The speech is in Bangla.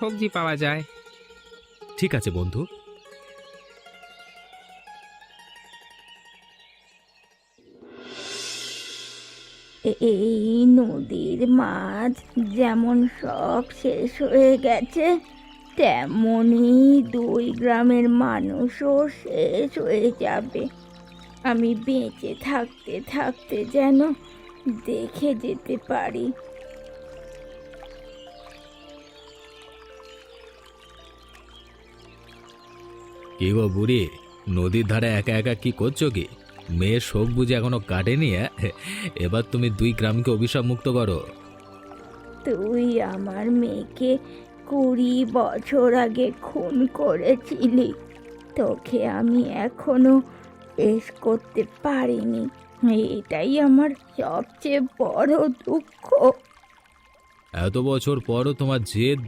সবজি পাওয়া যায়। ঠিক আছে বন্ধু। এই নদীর মাছ যেমন সব শেষ হয়ে গেছে, তেমনি 2 গ্রামের মানুষও শেষ হয়ে যাবে। আমি বেঁচে থাকতে থাকতে যেন দেখে যেতে পারি। কি গো বুড়ি, নদীর ধারে একা একা কি করছো কি? মেয়ের শোক বুঝে এখনো কাটেনি? এবার তুমি 2 গ্রামকে অভিশাপ মুক্ত করো। তুই আমার মেয়েকে 20 বছর আগে খুন করেছিলি। তোকে আমি এখনো পেশ করতে পারিনি, এটাই আমার সবচেয়ে বড় দুঃখ। এত বছর পরও তোমার জেদ